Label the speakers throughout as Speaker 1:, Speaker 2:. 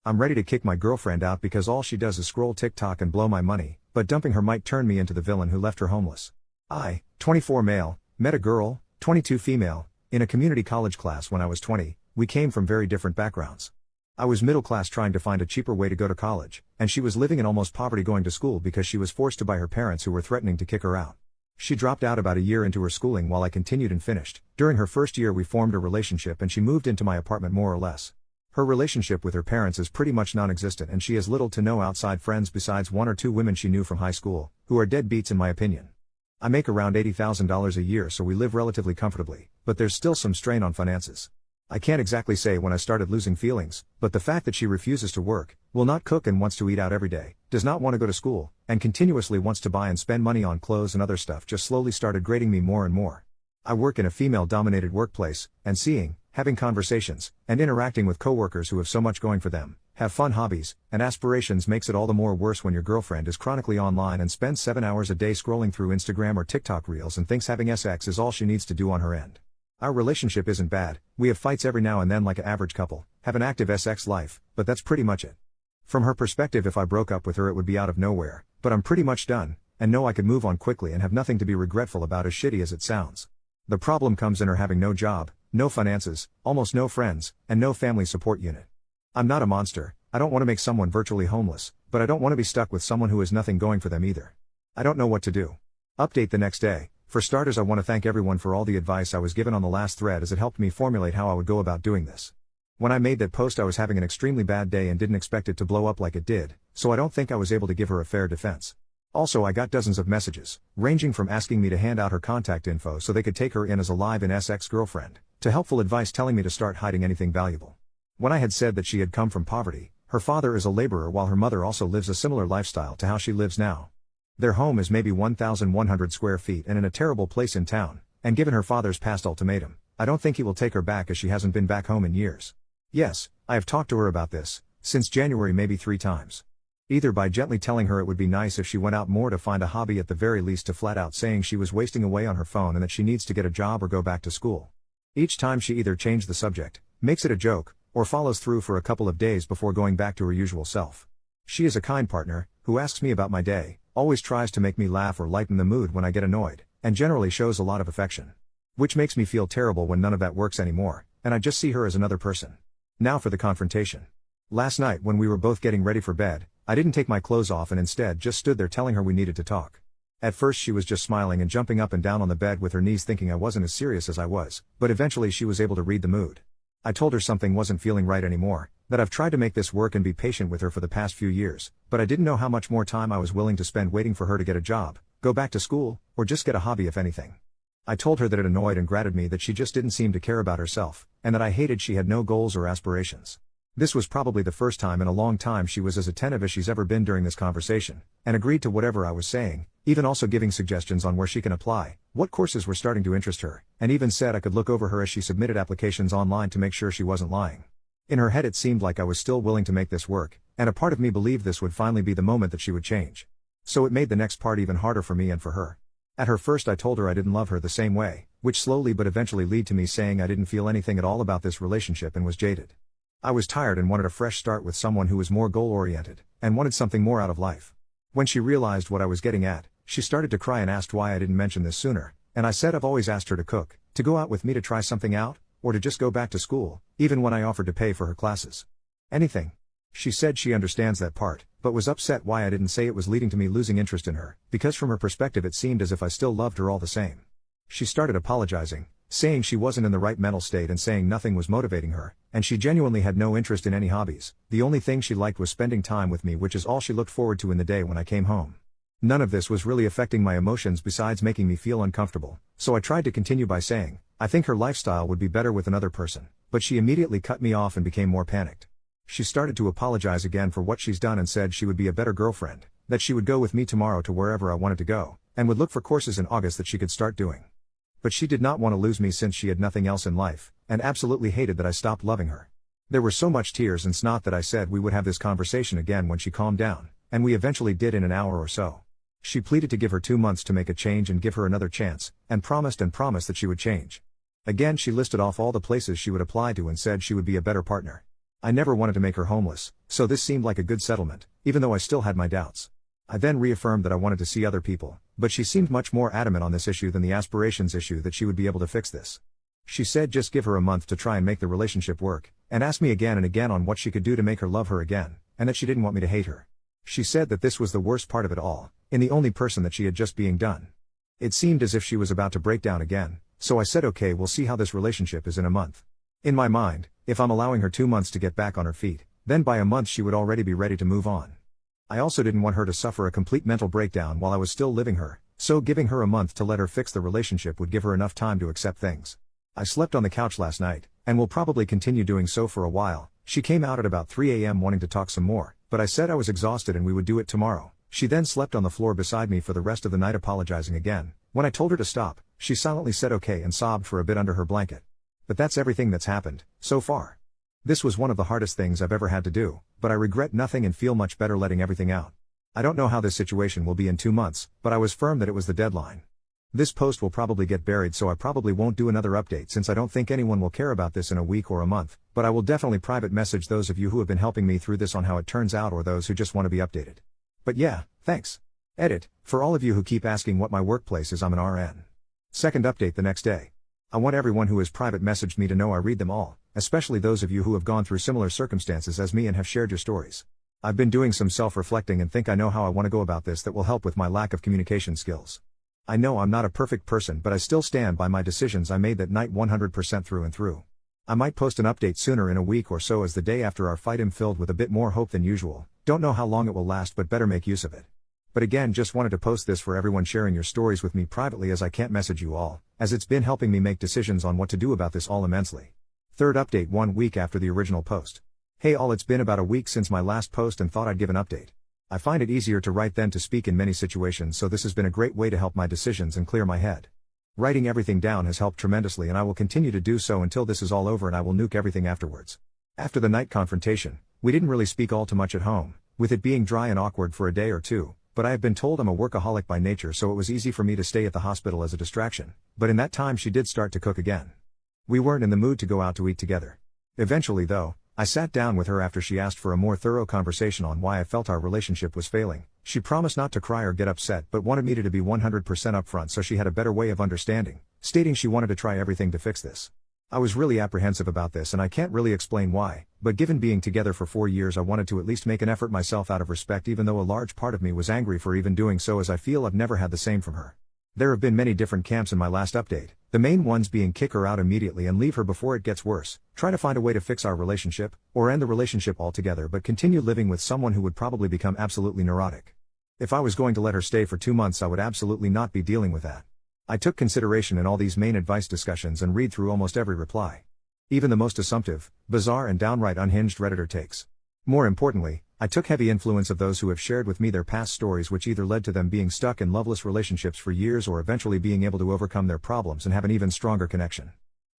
Speaker 1: I'm ready to kick my girlfriend out because all she does is scroll TikTok and blow my money, but dumping her might turn me into the villain who left her homeless. I, 24 male, met a girl, 22 female, in a community college class when I was 20. We came from very different backgrounds. I was middle class trying to find a cheaper way to go to college, and she was living in almost poverty going to school because she was forced to by her parents who were threatening to kick her out. She dropped out about a year into her schooling while I continued and finished. During her first year we formed a relationship and she moved into my apartment more or less. Her relationship with her parents is pretty much non-existent and she has little to no outside friends besides one or two women she knew from high school, who are deadbeats in my opinion. I make around $80,000 a year so we live relatively comfortably, but there's still some strain on finances. I can't exactly say when I started losing feelings, but the fact that she refuses to work, will not cook and wants to eat out every day, does not want to go to school, and continuously wants to buy and spend money on clothes and other stuff just slowly started grating me more and more. I work in a female-dominated workplace, and seeing, having conversations, and interacting with coworkers who have so much going for them, have fun hobbies, and aspirations makes it all the more worse when your girlfriend is chronically online and spends 7 hours a day scrolling through Instagram or TikTok reels and thinks having sex is all she needs to do on her end. Our relationship isn't bad, we have fights every now and then like an average couple, have an active sex life, but that's pretty much it. From her perspective if I broke up with her it would be out of nowhere, but I'm pretty much done, and know I could move on quickly and have nothing to be regretful about as shitty as it sounds. The problem comes in her having no job, no finances, almost no friends, and no family support unit. I'm not a monster, I don't want to make someone virtually homeless, but I don't want to be stuck with someone who has nothing going for them either. I don't know what to do. Update the next day. For starters I want to thank everyone for all the advice I was given on the last thread as it helped me formulate how I would go about doing this. When I made that post I was having an extremely bad day and didn't expect it to blow up like it did, so I don't think I was able to give her a fair defense. Also I got dozens of messages, ranging from asking me to hand out her contact info so they could take her in as a live-in ex-girlfriend, to helpful advice telling me to start hiding anything valuable. When I had said that she had come from poverty, her father is a laborer while her mother also lives a similar lifestyle to how she lives now. Their home is maybe 1,100 square feet and in a terrible place in town, and given her father's past ultimatum, I don't think he will take her back as she hasn't been back home in years. Yes, I have talked to her about this, since January maybe 3 times. Either by gently telling her it would be nice if she went out more to find a hobby at the very least to flat out saying she was wasting away on her phone and that she needs to get a job or go back to school. Each time she either changed the subject, makes it a joke, or follows through for a couple of days before going back to her usual self. She is a kind partner, who asks me about my day, always tries to make me laugh or lighten the mood when I get annoyed, and generally shows a lot of affection. Which makes me feel terrible when none of that works anymore, and I just see her as another person. Now for the confrontation. Last night when we were both getting ready for bed, I didn't take my clothes off and instead just stood there telling her we needed to talk. At first she was just smiling and jumping up and down on the bed with her knees thinking I wasn't as serious as I was, but eventually she was able to read the mood. I told her something wasn't feeling right anymore, that I've tried to make this work and be patient with her for the past few years, but I didn't know how much more time I was willing to spend waiting for her to get a job, go back to school, or just get a hobby if anything. I told her that it annoyed and grated me that she just didn't seem to care about herself, and that I hated she had no goals or aspirations. This was probably the first time in a long time she was as attentive as she's ever been during this conversation, and agreed to whatever I was saying, even also giving suggestions on where she can apply, what courses were starting to interest her, and even said I could look over her as she submitted applications online to make sure she wasn't lying. In her head it seemed like I was still willing to make this work, and a part of me believed this would finally be the moment that she would change. So it made the next part even harder for me and for her. At her first I told her I didn't love her the same way, which slowly but eventually led to me saying I didn't feel anything at all about this relationship and was jaded. I was tired and wanted a fresh start with someone who was more goal-oriented, and wanted something more out of life. When she realized what I was getting at, she started to cry and asked why I didn't mention this sooner, and I said I've always asked her to cook, to go out with me to try something out, or to just go back to school, even when I offered to pay for her classes. Anything. She said she understands that part, but was upset why I didn't say it was leading to me losing interest in her, because from her perspective it seemed as if I still loved her all the same. She started apologizing, saying she wasn't in the right mental state and saying nothing was motivating her, and she genuinely had no interest in any hobbies. The only thing she liked was spending time with me, which is all she looked forward to in the day when I came home. None of this was really affecting my emotions besides making me feel uncomfortable, so I tried to continue by saying, I think her lifestyle would be better with another person, but she immediately cut me off and became more panicked. She started to apologize again for what she's done and said she would be a better girlfriend, that she would go with me tomorrow to wherever I wanted to go, and would look for courses in August that she could start doing. But she did not want to lose me since she had nothing else in life, and absolutely hated that I stopped loving her. There were so much tears and snot that I said we would have this conversation again when she calmed down, and we eventually did in an hour or so. She pleaded to give her 2 months to make a change and give her another chance, and promised that she would change. Again she listed off all the places she would apply to and said she would be a better partner. I never wanted to make her homeless, So this seemed like a good settlement, even though I still had my doubts. I then reaffirmed that I wanted to see other people, but she seemed much more adamant on this issue than the aspirations issue that she would be able to fix this. She said just give her a month to try and make the relationship work, and asked me again and again on what she could do to make her love her again, and that she didn't want me to hate her. She said that this was the worst part of it all, in the only person that she had just being done. It seemed as if she was about to break down again, so I said okay, we'll see how this relationship is in a month. In my mind, if I'm allowing her 2 months to get back on her feet, then by a month she would already be ready to move on. I also didn't want her to suffer a complete mental breakdown while I was still living her, so giving her a month to let her fix the relationship would give her enough time to accept things. I slept on the couch last night, and will probably continue doing so for a while. She came out at about 3 a.m. wanting to talk some more, but I said I was exhausted and we would do it tomorrow. She then slept on the floor beside me for the rest of the night, apologizing again. When I told her to stop, she silently said okay and sobbed for a bit under her blanket. But that's everything that's happened, so far. This was one of the hardest things I've ever had to do, but I regret nothing and feel much better letting everything out. I don't know how this situation will be in 2 months, but I was firm that it was the deadline. This post will probably get buried, so I probably won't do another update since I don't think anyone will care about this in a week or a month, but I will definitely private message those of you who have been helping me through this on how it turns out, or those who just want to be updated. But yeah, thanks. Edit, for all of you who keep asking what my workplace is, I'm an RN. Second update the next day. I want everyone who has private messaged me to know I read them all, especially those of you who have gone through similar circumstances as me and have shared your stories. I've been doing some self-reflecting and think I know how I want to go about this that will help with my lack of communication skills. I know I'm not a perfect person, but I still stand by my decisions I made that night 100% through and through. I might post an update sooner in a week or so, as the day after our fight am filled with a bit more hope than usual. Don't know how long it will last, but better make use of it. But again, just wanted to post this for everyone sharing your stories with me privately, as I can't message you all, as it's been helping me make decisions on what to do about this all immensely. Third update 1 week after the original post. Hey all, it's been about a week since my last post and thought I'd give an update. I find it easier to write than to speak in many situations, so this has been a great way to help my decisions and clear my head. Writing everything down has helped tremendously, and I will continue to do so until this is all over, and I will nuke everything afterwards. After the night confrontation, we didn't really speak all too much at home, with it being dry and awkward for a day or two, but I have been told I'm a workaholic by nature, so it was easy for me to stay at the hospital as a distraction, but in that time she did start to cook again. We weren't in the mood to go out to eat together. Eventually though, I sat down with her after she asked for a more thorough conversation on why I felt our relationship was failing. She promised not to cry or get upset, but wanted me to be 100% upfront so she had a better way of understanding, stating she wanted to try everything to fix this. I was really apprehensive about this, and I can't really explain why, but given being together for 4 years, I wanted to at least make an effort myself out of respect, even though a large part of me was angry for even doing so, as I feel I've never had the same from her. There have been many different camps in my last update, the main ones being kick her out immediately and leave her before it gets worse, try to find a way to fix our relationship, or end the relationship altogether but continue living with someone who would probably become absolutely neurotic. If I was going to let her stay for 2 months, I would absolutely not be dealing with that. I took consideration in all these main advice discussions and read through almost every reply. Even the most assumptive, bizarre and downright unhinged Redditor takes. More importantly, I took heavy influence of those who have shared with me their past stories, which either led to them being stuck in loveless relationships for years or eventually being able to overcome their problems and have an even stronger connection.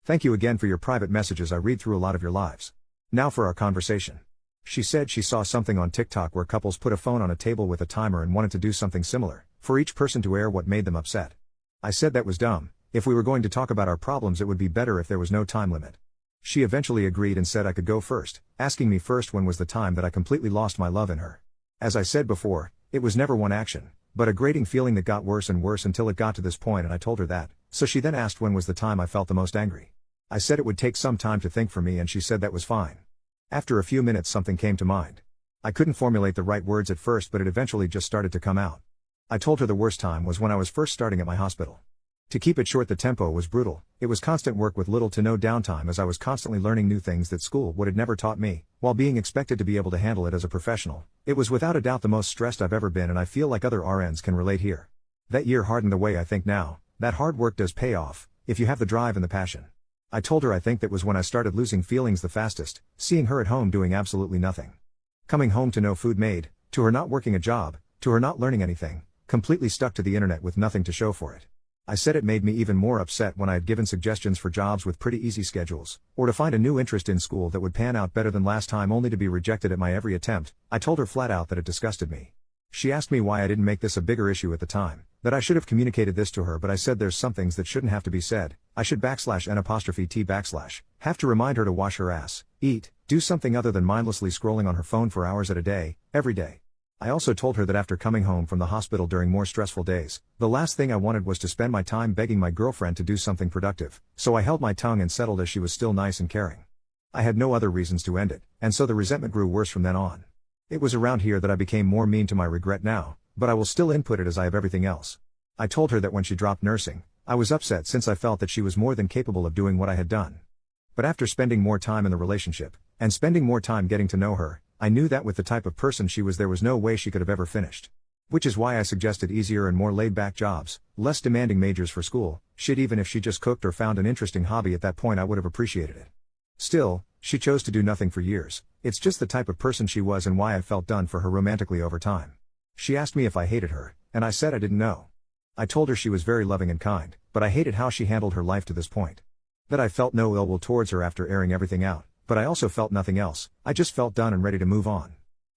Speaker 1: Thank you again for your private messages. I read through a lot of your lives. Now for our conversation. She said she saw something on TikTok where couples put a phone on a table with a timer and wanted to do something similar, for each person to air what made them upset. I said that was dumb. If we were going to talk about our problems, it would be better if there was no time limit. She eventually agreed and said I could go first, asking me first when was the time that I completely lost my love in her. As I said before, it was never one action, but a grating feeling that got worse and worse until it got to this point, and I told her that, so she then asked when was the time I felt the most angry. I said it would take some time to think for me, and she said that was fine. After a few minutes something came to mind. I couldn't formulate the right words at first, but it eventually just started to come out. I told her the worst time was when I was first starting at my hospital. To keep it short, the tempo was brutal. It was constant work with little to no downtime, as I was constantly learning new things that school would have never taught me, while being expected to be able to handle it as a professional. It was without a doubt the most stressed I've ever been, and I feel like other RNs can relate here. That year hardened the way I think now. That hard work does pay off, if you have the drive and the passion. I told her I think that was when I started losing feelings the fastest, seeing her at home doing absolutely nothing. Coming home to no food made, to her not working a job, to her not learning anything, completely stuck to the internet with nothing to show for it. I said it made me even more upset when I had given suggestions for jobs with pretty easy schedules, or to find a new interest in school that would pan out better than last time, only to be rejected at my every attempt. I told her flat out that it disgusted me. She asked me why I didn't make this a bigger issue at the time, that I should have communicated this to her, but I said there's some things that shouldn't have to be said. I should /n''t/ have to remind her to wash her ass, eat, do something other than mindlessly scrolling on her phone for hours at a day, every day. I also told her that after coming home from the hospital during more stressful days, the last thing I wanted was to spend my time begging my girlfriend to do something productive, so I held my tongue and settled as she was still nice and caring. I had no other reasons to end it, and so the resentment grew worse from then on. It was around here that I became more mean to my regret now, but I will still input it as I have everything else. I told her that when she dropped nursing, I was upset since I felt that she was more than capable of doing what I had done. But after spending more time in the relationship, and spending more time getting to know her, I knew that with the type of person she was there was no way she could have ever finished. Which is why I suggested easier and more laid-back jobs, less demanding majors for school, shit. Even if she just cooked or found an interesting hobby at that point, I would have appreciated it. Still, she chose to do nothing for years. It's just the type of person she was and why I felt done for her romantically over time. She asked me if I hated her, and I said I didn't know. I told her she was very loving and kind, but I hated how she handled her life to this point. That I felt no ill will towards her after airing everything out, but I also felt nothing else. I just felt done and ready to move on.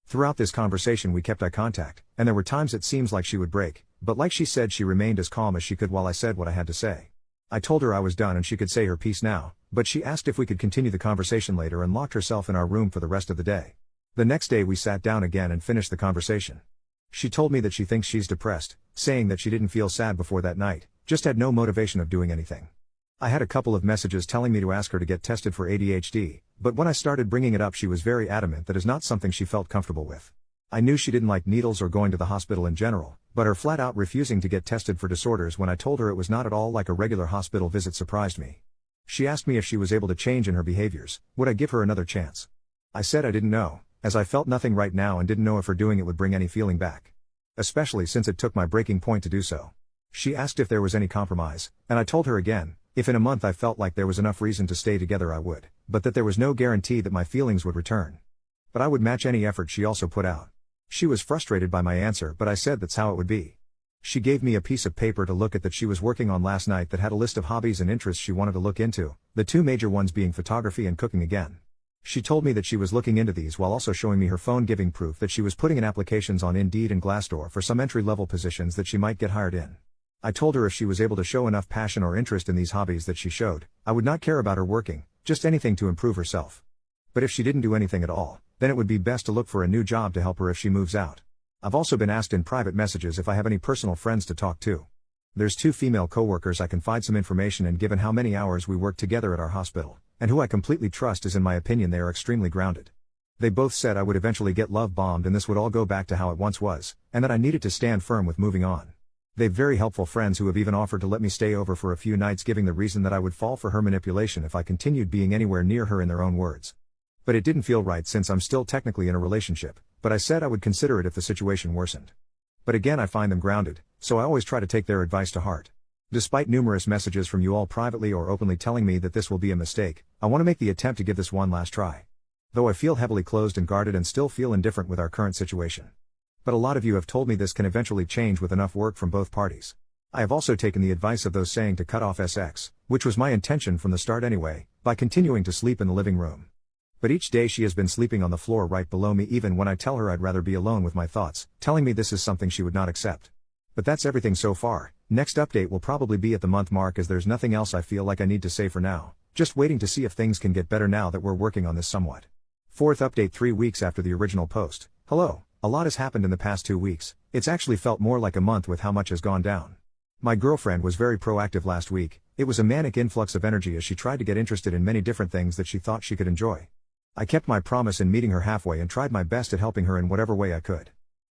Speaker 1: Throughout this conversation we kept eye contact, and there were times it seems like she would break, but like she said, she remained as calm as she could while I said what I had to say. I told her I was done and she could say her piece now, but she asked if we could continue the conversation later and locked herself in our room for the rest of the day. The next day we sat down again and finished the conversation. She told me that she thinks she's depressed, saying that she didn't feel sad before that night, just had no motivation of doing anything. I had a couple of messages telling me to ask her to get tested for ADHD, but when I started bringing it up she was very adamant that is not something she felt comfortable with. I knew she didn't like needles or going to the hospital in general, but her flat out refusing to get tested for disorders when I told her it was not at all like a regular hospital visit surprised me. She asked me if she was able to change in her behaviors, would I give her another chance? I said I didn't know, as I felt nothing right now and didn't know if her doing it would bring any feeling back. Especially since it took my breaking point to do so. She asked if there was any compromise, and I told her again, if in a month I felt like there was enough reason to stay together I would, but that there was no guarantee that my feelings would return. But I would match any effort she also put out. She was frustrated by my answer, but I said that's how it would be. She gave me a piece of paper to look at that she was working on last night that had a list of hobbies and interests she wanted to look into, the two major ones being photography and cooking again. She told me that she was looking into these while also showing me her phone, giving proof that she was putting in applications on Indeed and Glassdoor for some entry-level positions that she might get hired in. I told her if she was able to show enough passion or interest in these hobbies that she showed, I would not care about her working, just anything to improve herself. But if she didn't do anything at all, then it would be best to look for a new job to help her if she moves out. I've also been asked in private messages if I have any personal friends to talk to. There's 2 female coworkers I confide some information in given how many hours we work together at our hospital, and who I completely trust as in my opinion they are extremely grounded. They both said I would eventually get love bombed and this would all go back to how it once was, and that I needed to stand firm with moving on. They've very helpful friends who have even offered to let me stay over for a few nights, giving the reason that I would fall for her manipulation if I continued being anywhere near her, in their own words. But it didn't feel right since I'm still technically in a relationship, but I said I would consider it if the situation worsened. But again I find them grounded, so I always try to take their advice to heart. Despite numerous messages from you all privately or openly telling me that this will be a mistake, I want to make the attempt to give this one last try. Though I feel heavily closed and guarded and still feel indifferent with our current situation. But a lot of you have told me this can eventually change with enough work from both parties. I have also taken the advice of those saying to cut off sex, which was my intention from the start anyway, by continuing to sleep in the living room. But each day she has been sleeping on the floor right below me, even when I tell her I'd rather be alone with my thoughts, telling me this is something she would not accept. But that's everything so far. Next update will probably be at the month mark, as there's nothing else I feel like I need to say for now, just waiting to see if things can get better now that we're working on this somewhat. Fourth update 3 weeks after the original post. Hello. A lot has happened in the past 2 weeks. It's actually felt more like a month with how much has gone down. My girlfriend was very proactive last week. It was a manic influx of energy as she tried to get interested in many different things that she thought she could enjoy. I kept my promise in meeting her halfway and tried my best at helping her in whatever way I could.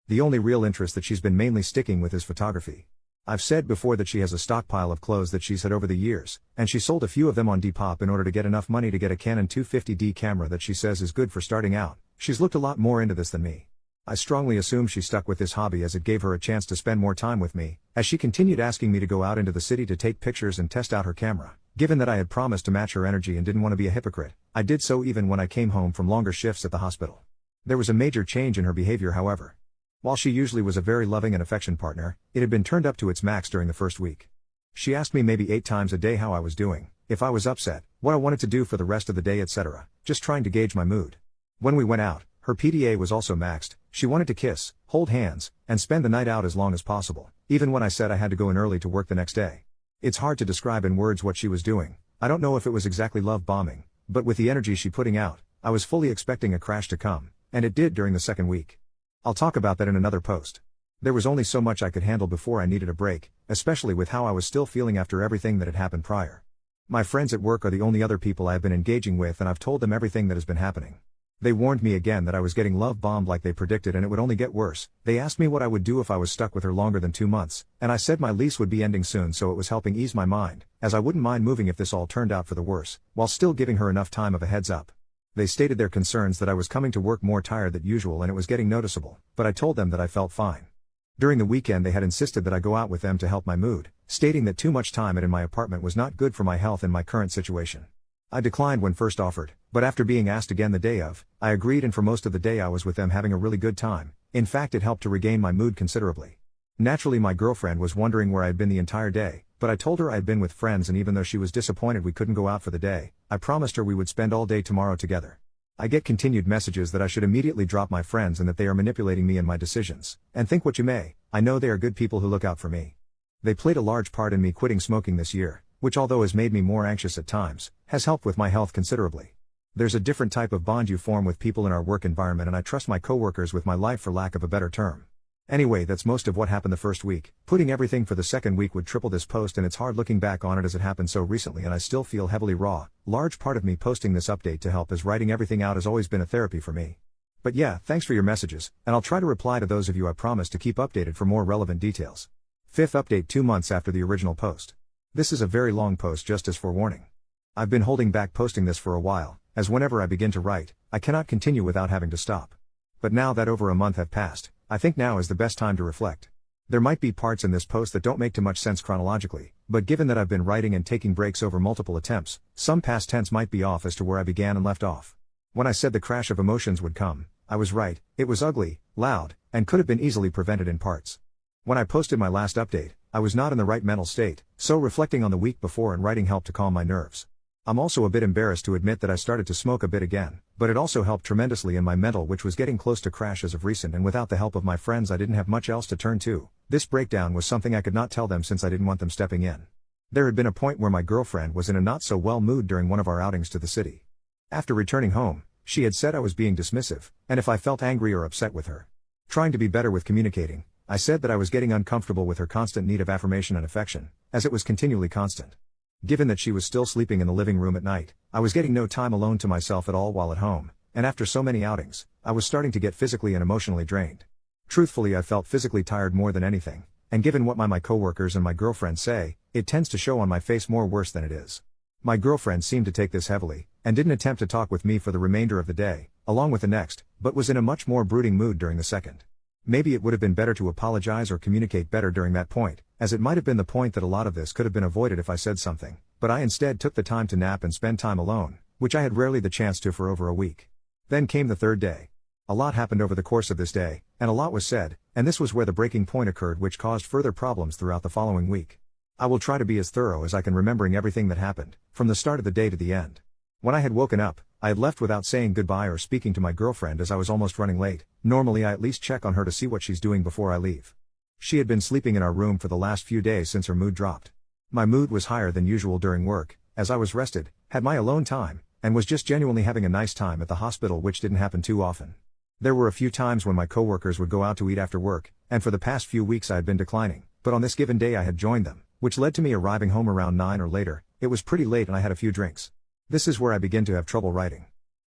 Speaker 1: The only real interest that she's been mainly sticking with is photography. I've said before that she has a stockpile of clothes that she's had over the years, and she sold a few of them on Depop in order to get enough money to get a Canon 250D camera that she says is good for starting out. She's looked a lot more into this than me. I strongly assume she stuck with this hobby as it gave her a chance to spend more time with me, as she continued asking me to go out into the city to take pictures and test out her camera. Given that I had promised to match her energy and didn't want to be a hypocrite, I did so even when I came home from longer shifts at the hospital. There was a major change in her behavior, however. While she usually was a very loving and affectionate partner, it had been turned up to its max during the first week. She asked me maybe 8 times a day how I was doing, if I was upset, what I wanted to do for the rest of the day, etc., just trying to gauge my mood. When we went out, her PDA was also maxed. She wanted to kiss, hold hands, and spend the night out as long as possible, even when I said I had to go in early to work the next day. It's hard to describe in words what she was doing. I don't know if it was exactly love bombing, but with the energy she putting out, I was fully expecting a crash to come, and it did during the second week. I'll talk about that in another post. There was only so much I could handle before I needed a break, especially with how I was still feeling after everything that had happened prior. My friends at work are the only other people I have been engaging with, and I've told them everything that has been happening. They warned me again that I was getting love bombed like they predicted, and it would only get worse. They asked me what I would do if I was stuck with her longer than 2 months, and I said my lease would be ending soon, so it was helping ease my mind, as I wouldn't mind moving if this all turned out for the worse, while still giving her enough time of a heads up. They stated their concerns that I was coming to work more tired than usual and it was getting noticeable, but I told them that I felt fine. During the weekend they had insisted that I go out with them to help my mood, stating that too much time in my apartment was not good for my health in my current situation. I declined when first offered, but after being asked again the day of, I agreed, and for most of the day I was with them having a really good time. In fact, it helped to regain my mood considerably. Naturally, my girlfriend was wondering where I had been the entire day, but I told her I had been with friends, and even though she was disappointed we couldn't go out for the day, I promised her we would spend all day tomorrow together. I get continued messages that I should immediately drop my friends and that they are manipulating me and my decisions, and think what you may, I know they are good people who look out for me. They played a large part in me quitting smoking this year, which although has made me more anxious at times, has helped with my health considerably. There's a different type of bond you form with people in our work environment, and I trust my coworkers with my life, for lack of a better term. Anyway, that's most of what happened the first week. Putting everything for the second week would triple this post, and it's hard looking back on it as it happened so recently and I still feel heavily raw. Large part of me posting this update to help, as writing everything out has always been a therapy for me. But yeah, thanks for your messages, and I'll try to reply to those of you I promise to keep updated for more relevant details. Fifth update 2 months after the original post. This is a very long post, just as forewarning. I've been holding back posting this for a while, as whenever I begin to write, I cannot continue without having to stop. But now that over a month have passed, I think now is the best time to reflect. There might be parts in this post that don't make too much sense chronologically, but given that I've been writing and taking breaks over multiple attempts, some past tense might be off as to where I began and left off. When I said the crash of emotions would come, I was right. It was ugly, loud, and could have been easily prevented in parts. When I posted my last update, I was not in the right mental state, so reflecting on the week before and writing helped to calm my nerves. I'm also a bit embarrassed to admit that I started to smoke a bit again, but it also helped tremendously in my mental, which was getting close to crash as of recent, and without the help of my friends I didn't have much else to turn to. This breakdown was something I could not tell them since I didn't want them stepping in. There had been a point where my girlfriend was in a not so well mood during one of our outings to the city. After returning home, she had said I was being dismissive, and if I felt angry or upset with her. Trying to be better with communicating, I said that I was getting uncomfortable with her constant need of affirmation and affection, as it was continually constant. Given that she was still sleeping in the living room at night, I was getting no time alone to myself at all while at home, and after so many outings, I was starting to get physically and emotionally drained. Truthfully, I felt physically tired more than anything, and given what my coworkers and my girlfriend say, it tends to show on my face more worse than it is. My girlfriend seemed to take this heavily, and didn't attempt to talk with me for the remainder of the day, along with the next, but was in a much more brooding mood during the second. Maybe it would have been better to apologize or communicate better during that point, as it might have been the point that a lot of this could have been avoided if I said something, but I instead took the time to nap and spend time alone, which I had rarely the chance to for over a week. Then came the third day. A lot happened over the course of this day, and a lot was said, and this was where the breaking point occurred, which caused further problems throughout the following week. I will try to be as thorough as I can, remembering everything that happened, from the start of the day to the end. When I had woken up, I had left without saying goodbye or speaking to my girlfriend, as I was almost running late. Normally I at least check on her to see what she's doing before I leave. She had been sleeping in our room for the last few days since her mood dropped. My mood was higher than usual during work, as I was rested, had my alone time, and was just genuinely having a nice time at the hospital, which didn't happen too often. There were a few times when my coworkers would go out to eat after work, and for the past few weeks I had been declining, but on this given day I had joined them, which led to me arriving home around 9 or later. It was pretty late and I had a few drinks. This is where I begin to have trouble writing.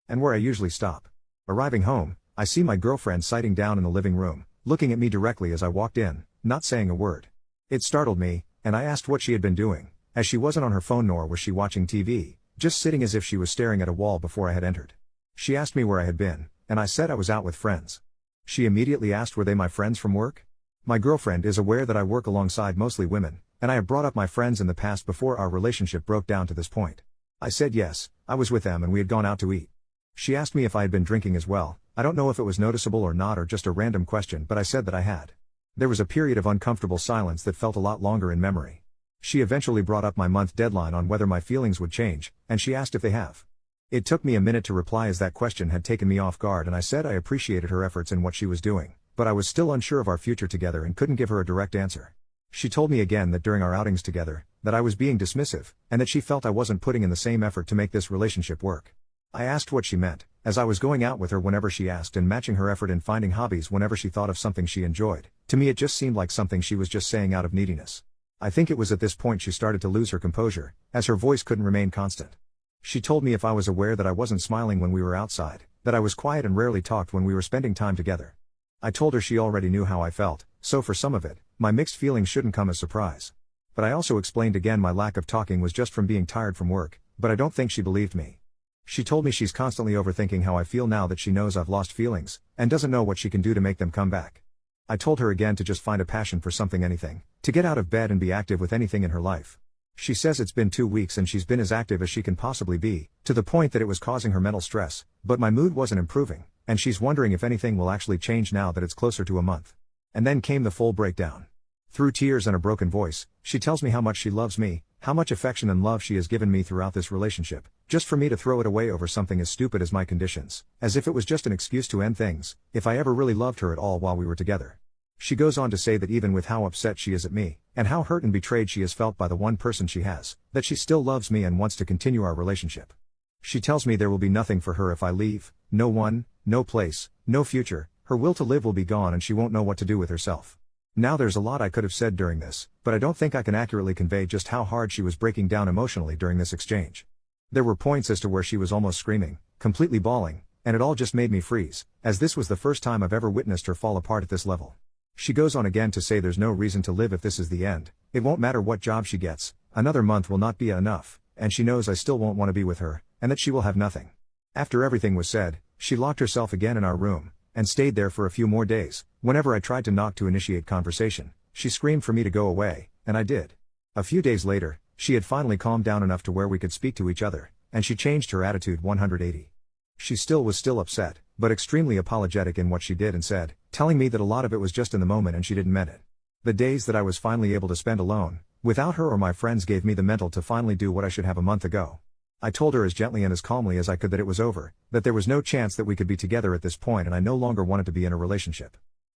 Speaker 1: And where I usually stop. Arriving home, I see my girlfriend sitting down in the living room, looking at me directly as I walked in, not saying a word. It startled me, and I asked what she had been doing, as she wasn't on her phone nor was she watching TV, just sitting as if she was staring at a wall before I had entered. She asked me where I had been, and I said I was out with friends. She immediately asked were they my friends from work? My girlfriend is aware that I work alongside mostly women, and I have brought up my friends in the past before our relationship broke down to this point. I said yes, I was with them and we had gone out to eat. She asked me if I had been drinking as well. I don't know if it was noticeable or not or just a random question, but I said that I had. There was a period of uncomfortable silence that felt a lot longer in memory. She eventually brought up my month deadline on whether my feelings would change, and she asked if they have. It took me a minute to reply as that question had taken me off guard, and I said I appreciated her efforts in what she was doing, but I was still unsure of our future together and couldn't give her a direct answer. She told me again that during our outings together, that I was being dismissive, and that she felt I wasn't putting in the same effort to make this relationship work. I asked what she meant, as I was going out with her whenever she asked and matching her effort in finding hobbies whenever she thought of something she enjoyed. To me it just seemed like something she was just saying out of neediness. I think it was at this point she started to lose her composure, as her voice couldn't remain constant. She told me if I was aware that I wasn't smiling when we were outside, that I was quiet and rarely talked when we were spending time together. I told her she already knew how I felt, so for some of it, my mixed feelings shouldn't come as surprise. But I also explained again my lack of talking was just from being tired from work, but I don't think she believed me. She told me she's constantly overthinking how I feel now that she knows I've lost feelings, and doesn't know what she can do to make them come back. I told her again to just find a passion for something, anything, to get out of bed and be active with anything in her life. She says it's been 2 weeks and she's been as active as she can possibly be, to the point that it was causing her mental stress, but my mood wasn't improving, and she's wondering if anything will actually change now that it's closer to a month. And then came the full breakdown. Through tears and a broken voice, she tells me how much she loves me, how much affection and love she has given me throughout this relationship, just for me to throw it away over something as stupid as my conditions, as if it was just an excuse to end things, if I ever really loved her at all while we were together. She goes on to say that even with how upset she is at me, and how hurt and betrayed she has felt by the one person she has, that she still loves me and wants to continue our relationship. She tells me there will be nothing for her if I leave, no one, no place, no future, her will to live will be gone and she won't know what to do with herself. Now there's a lot I could have said during this, but I don't think I can accurately convey just how hard she was breaking down emotionally during this exchange. There were points as to where she was almost screaming, completely bawling, and it all just made me freeze, as this was the first time I've ever witnessed her fall apart at this level. She goes on again to say there's no reason to live if this is the end, it won't matter what job she gets, another month will not be enough, and she knows I still won't want to be with her, and that she will have nothing. After everything was said, she locked herself again in our room, and stayed there for a few more days. Whenever I tried to knock to initiate conversation, she screamed for me to go away, and I did. A few days later, she had finally calmed down enough to where we could speak to each other, and she changed her attitude 180. She was still upset, but extremely apologetic in what she did and said, telling me that a lot of it was just in the moment and she didn't mean it. The days that I was finally able to spend alone, without her or my friends, gave me the mental to finally do what I should have a month ago. I told her as gently and as calmly as I could that it was over, that there was no chance that we could be together at this point and I no longer wanted to be in a relationship.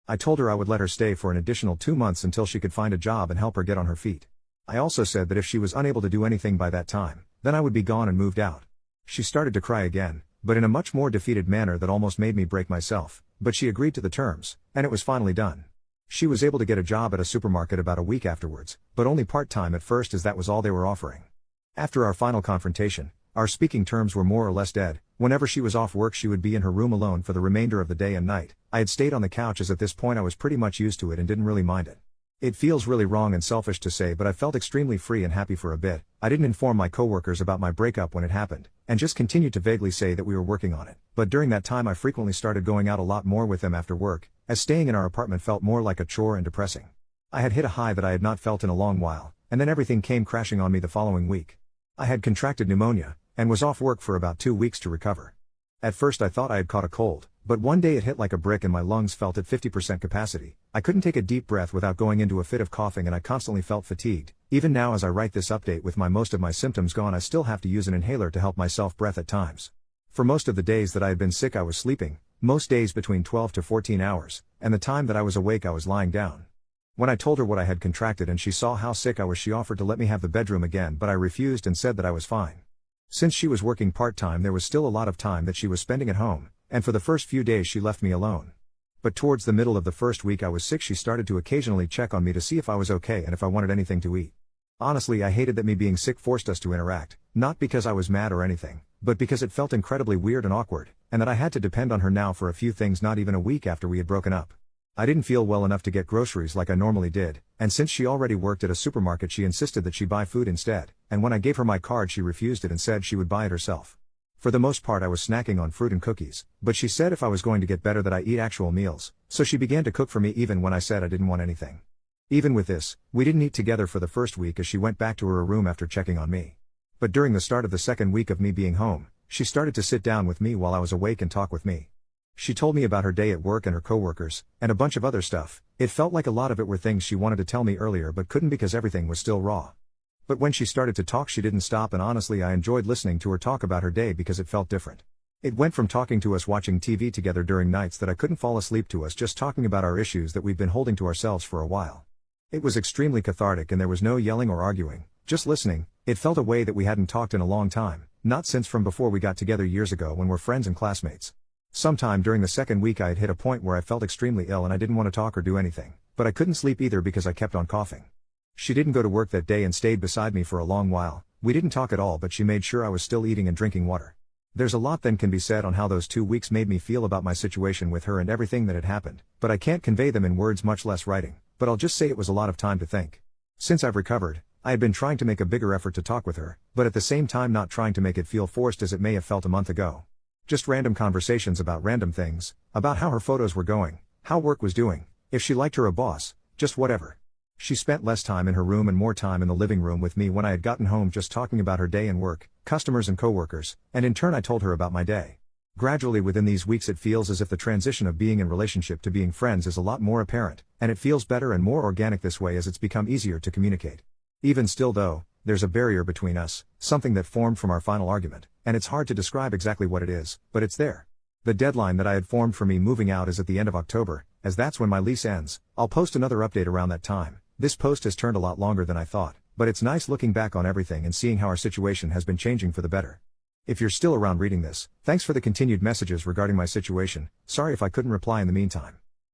Speaker 1: I told her I would let her stay for an additional 2 months until she could find a job and help her get on her feet. I also said that if she was unable to do anything by that time, then I would be gone and moved out. She started to cry again, but in a much more defeated manner that almost made me break myself, but she agreed to the terms, and it was finally done. She was able to get a job at a supermarket about a week afterwards, but only part-time at first as that was all they were offering. After our final confrontation, our speaking terms were more or less dead. Whenever she was off work she would be in her room alone for the remainder of the day and night. I had stayed on the couch as at this point I was pretty much used to it and didn't really mind it. It feels really wrong and selfish to say, but I felt extremely free and happy for a bit. I didn't inform my coworkers about my breakup when it happened, and just continued to vaguely say that we were working on it. But during that time I frequently started going out a lot more with them after work, as staying in our apartment felt more like a chore and depressing. I had hit a high that I had not felt in a long while, and then everything came crashing on me the following week. I had contracted pneumonia, and was off work for about 2 weeks to recover. At first I thought I had caught a cold, but one day it hit like a brick and my lungs felt at 50% capacity. I couldn't take a deep breath without going into a fit of coughing and I constantly felt fatigued. Even now as I write this update with most of my symptoms gone I still have to use an inhaler to help myself breath at times. For most of the days that I had been sick I was sleeping, most days between 12 to 14 hours, and the time that I was awake I was lying down. When I told her what I had contracted and she saw how sick I was she offered to let me have the bedroom again, but I refused and said that I was fine. Since she was working part-time there was still a lot of time that she was spending at home, and for the first few days she left me alone. But towards the middle of the first week I was sick she started to occasionally check on me to see if I was okay and if I wanted anything to eat. Honestly I hated that me being sick forced us to interact, not because I was mad or anything, but because it felt incredibly weird and awkward, and that I had to depend on her now for a few things not even a week after we had broken up. I didn't feel well enough to get groceries like I normally did, and since she already worked at a supermarket she insisted that she buy food instead, and when I gave her my card she refused it and said she would buy it herself. For the most part I was snacking on fruit and cookies, but she said if I was going to get better that I eat actual meals, so she began to cook for me even when I said I didn't want anything. Even with this, we didn't eat together for the first week as she went back to her room after checking on me. But during the start of the second week of me being home, she started to sit down with me while I was awake and talk with me. She told me about her day at work and her coworkers, and a bunch of other stuff. It felt like a lot of it were things she wanted to tell me earlier but couldn't because everything was still raw. But when she started to talk, she didn't stop, and honestly I enjoyed listening to her talk about her day because it felt different. It went from talking to us watching TV together during nights that I couldn't fall asleep to us just talking about our issues that we've been holding to ourselves for a while. It was extremely cathartic and there was no yelling or arguing, just listening. It felt a way that we hadn't talked in a long time, not since from before we got together years ago when we're friends and classmates. Sometime during the second week I had hit a point where I felt extremely ill and I didn't want to talk or do anything, but I couldn't sleep either because I kept on coughing. She didn't go to work that day and stayed beside me for a long while. We didn't talk at all, but she made sure I was still eating and drinking water. There's a lot that can be said on how those 2 weeks made me feel about my situation with her and everything that had happened, but I can't convey them in words, much less writing, but I'll just say it was a lot of time to think. Since I've recovered, I had been trying to make a bigger effort to talk with her, but at the same time not trying to make it feel forced as it may have felt a month ago. Just random conversations about random things, about how her photos were going, how work was doing, if she liked her boss, just whatever. She spent less time in her room and more time in the living room with me when I had gotten home, just talking about her day and work, customers and coworkers, and in turn I told her about my day. Gradually within these weeks it feels as if the transition of being in relationship to being friends is a lot more apparent, and it feels better and more organic this way as it's become easier to communicate. Even still though, there's a barrier between us, something that formed from our final argument, and it's hard to describe exactly what it is, but it's there. The deadline that I had formed for me moving out is at the end of October, as that's when my lease ends. I'll post another update around that time. This post has turned a lot longer than I thought, but it's nice looking back on everything and seeing how our situation has been changing for the better. If you're still around reading this, thanks for the continued messages regarding my situation. Sorry if I couldn't reply in the meantime.